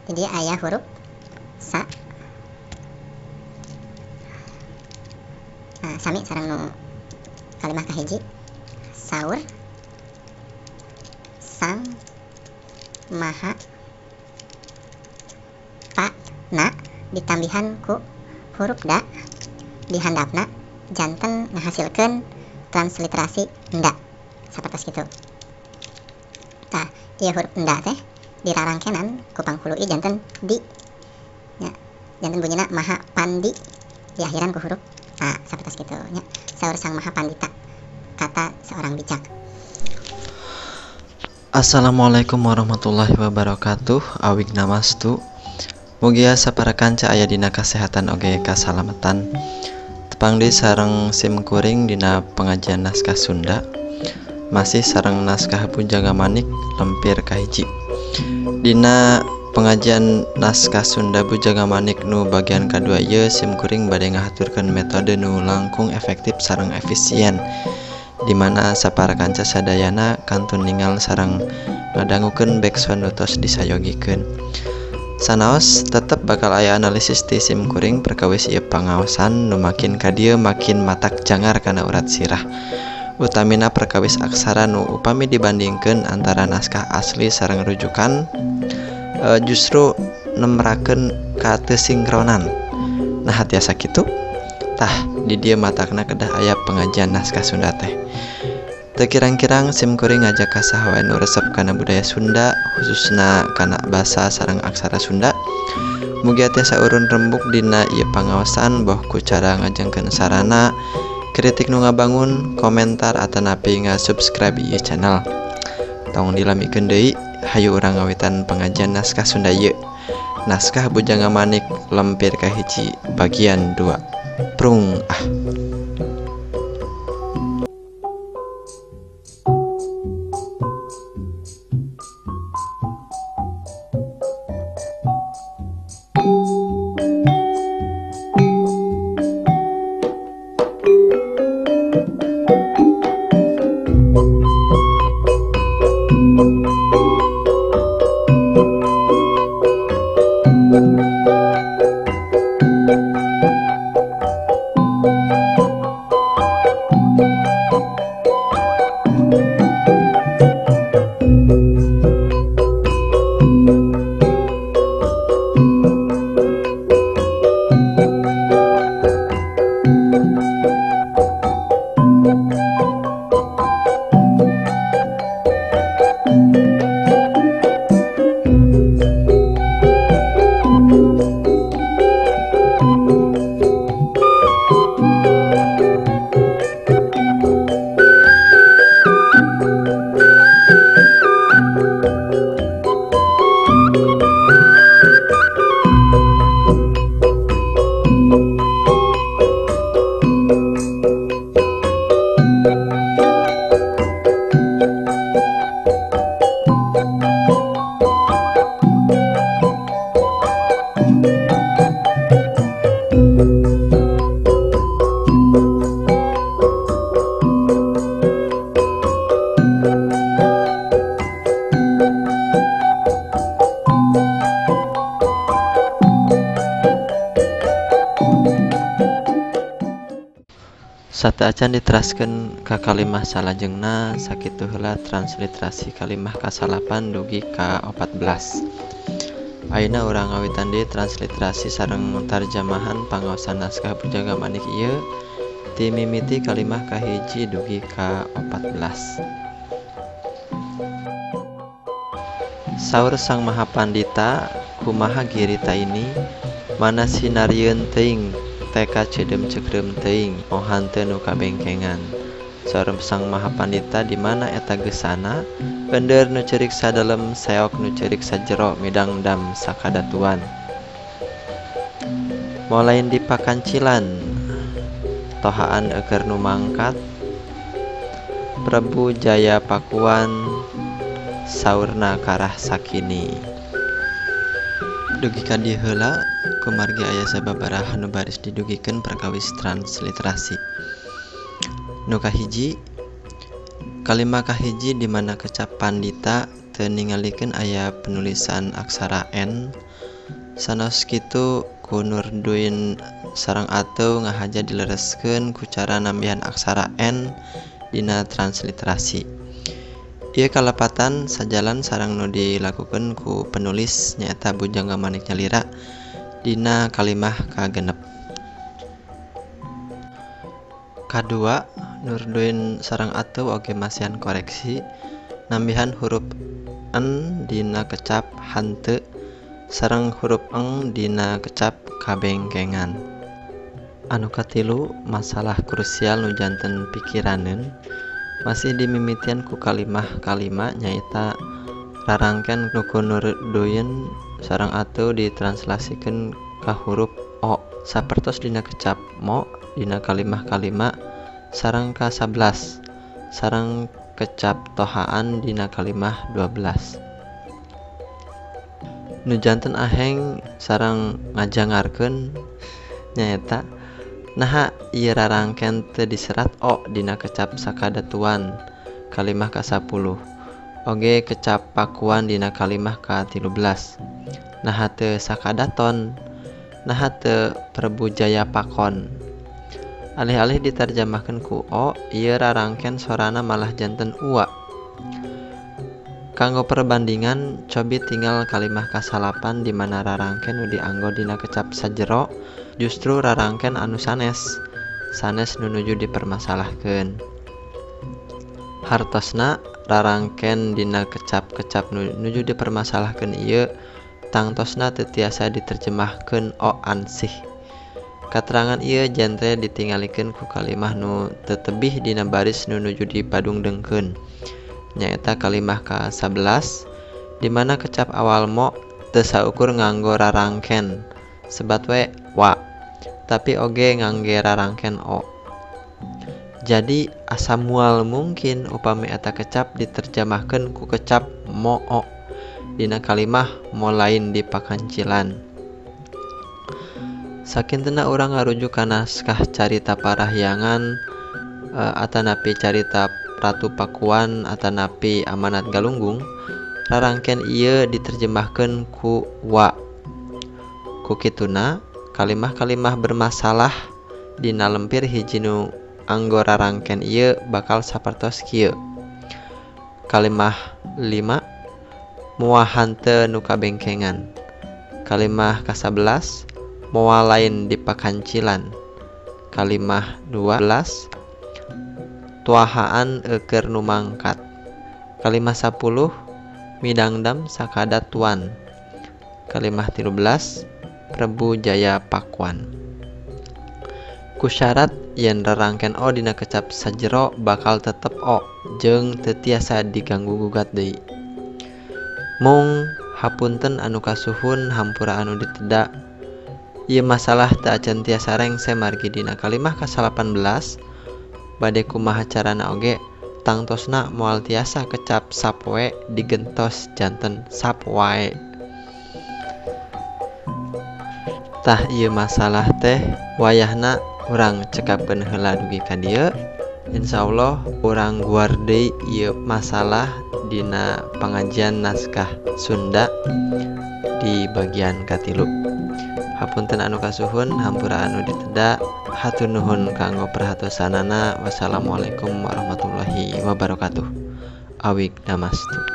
Jadi aya huruf sa. Nah, sami sareng nu kalimah kahiji. Saur sang maha pa na ditambihan ku huruf da di handapna janten ngahasilkeun transliterasi enda sapertos kitu. Tah, ieu huruf enda teh dirarangkenan ku pangkulu i janten di nya, janten bunyinya maha pandi diakhiran ku huruf a sapertos kitu nya. Saur sang maha pandita kata seorang bijak. Assalamualaikum warahmatullahi wabarakatuh. Awig namastu. Mugia sapara kanca aya dina kasehatan oge kasalamatan. Tepang di sareng sim kuring dina pengajian naskah Sunda. Masih sareng naskah Bujangga Manik lempir kahiji. Dina pengajian naskah Sunda Bujangga Manik nu bagian kadua ieu sim kuring bade ngahaturkeun metode nu langkung efektif sareng efisien, di mana sapara kanca sadayana kantun ningal sareng ngadangukeun backsound nu tos disayogikeun. Sanaos tetep bakal aya analisis ti sim kuring perkawis ieu pangaosan nu makin ka dieu makin matak jangar kana urat sirah. Utamina perkawis aksara nu upami dibandingkeun antara naskah asli sareng rujukan justru nemrakeun katesinkronan. Nah tiasa kitu. Tah di dieu matakna kedah aya pengajian naskah Sunda teh. Teu kirang-kirang sim kuring ngajak ka saha wae nu resep kana budaya Sunda, khususna kana basa sareng aksara Sunda. Mugia tiasa urun rembuk dina ieu pangaosan boh ku cara ngajengkeun sarana, kritik nu ngabangun, komentar atanapi ngasubscribe ieu channel. Tong dilamikeun deui, hayu urang ngawitan pengajian naskah Sunda ieu. Naskah Bujangga Manik lempir kahiji bagian 2. Prung ah. Sate acan diteraskeun ka kalimah salajengna sakitu heula transliterasi kalimah kasalapan dugi ka 14. Ayeuna urang ngawitan deui transliterasi sareng tarjamahan pangaosan naskah Bujangga Manik ieu ti mimiti kalimah kahiji dugi ka 14. Saur sang maha pandita kumaha girita ini mana sinarieun teuing teka cedem cekrem teuing mohan teu nu kabengkengan. Saur sang maha pandita di mana eta geusana bender nu ceurik sadalem seok nu ceurik sajero midang dam sakadatuan. Molain dipakancilan tohaan eukeur nu mangkat Prabu Jaya Pakuan saurna karah sakini. Dugi ka dieu heula kumargi aya sababaraha nu baris didugikeun perkawis transliterasi. Nu kahiji, kalimah kahiji di mana kecap pandita teu ningalikeun aya penulisan aksara N Sanos kitu ku Nurduin sareng Ateu ngahaja dilereskeun ku cara nambihan aksara N dina transliterasi. Ieu kalepatan sajalan sareng nu dilakukeun ku penulis nyaeta Bujangga Manik Nyalira dina kalimah kagenep. Kadua, Nurduin sareng Ateu oge masihan koreksi nambihan huruf N dina kecap hanteu sareng huruf eng dina kecap kabengkengan. Anu katilu, masalah krusial nu janten pikiraneun masih dimimitian ku kalimah-kalima nyaita rarangken nu ku Nurduin sareng Ateu ditranslasikeun ka huruf O sapertos dina kecap mo dina kalimah-kalima sareng ka 11 sareng kecap tohaan dina kalimah 12. Nu janten aheng sareng ngajangarkeun nyaeta naha ieu rarangken teu diserat O dina kecap sakadatuan kalimah ka-10 oge kecap pakuan dina kalimah ka-13 naha teu sakadaton naha teu Prabu Jayapakon. Alih-alih ditarjamahkeun ku O ieu rarangken sorana malah janten ua. Kanggo perbandingan, cobi tinggal kalimah ka-8 di mana rarangken nu dianggo dina kecap sajero justru rarangken anu sanes nu nuju dipermasalahkeun. Hartosna rarangken dina kecap-kecap nu nuju dipermasalahkeun ieu tangtosna teu tiasa diterjemahkeun O ansih. Katerangan ieu jantre ditingalikeun ku kalimah nu teu tebih dina baris nu nuju dipadungdengkeun nyaeta kalimah ka-11 di mana kecap awal mo teu saukur nganggo rarangken sebat we wa tapi oge ngangge rarangken O. Jadi asa moal mungkin upami eta kecap diterjemahkeun ku kecap mo O dina kalimah mo lain di pakancilan. Sakinteuna urang ngarujuk ka naskah carita parahyangan atanapi carita Ratu Pakuan atanapi Amanat Galunggung, rarangken ieu diterjemahkeun ku wa. Ku kituna kalimah-kalimah bermasalah dina lempir hiji nu anggo rarangken ieu bakal sapertos kieu. Kalimah 5 moal hanteu nu kabengkengan. Kalimah ka-11 moal lain di pakancilan. Kalimah 12 tuahaan eukeur nu mangkat. Kalimah 10 midangdam sakadatuan. Kalimah 13 Prabu Jayapakwan. Ku syarat yen rarangken O dina kecap sajero bakal tetep O jeung teu tiasa diganggu gugat deui. Mung hapunten anu kasuhun hampura anu diteda. Ieu masalah teu acan tiasa rengse margi dina kalimah ka-18 bade kumaha carana oge tangtosna moal tiasa kecap sapwe digentos janten sapwae. Tah ieu masalah teh wayahna urang cekapkeun heula dugi ka dieu. Insyaallah urang guar deui ieu masalah dina pangajian naskah Sunda di bagian katilu. Hapunten anu kasuhun hampura anu diteda. Hatur nuhun kanggo perhatosanana. Wassalamualaikum warahmatullahi wabarakatuh. Awig namastu.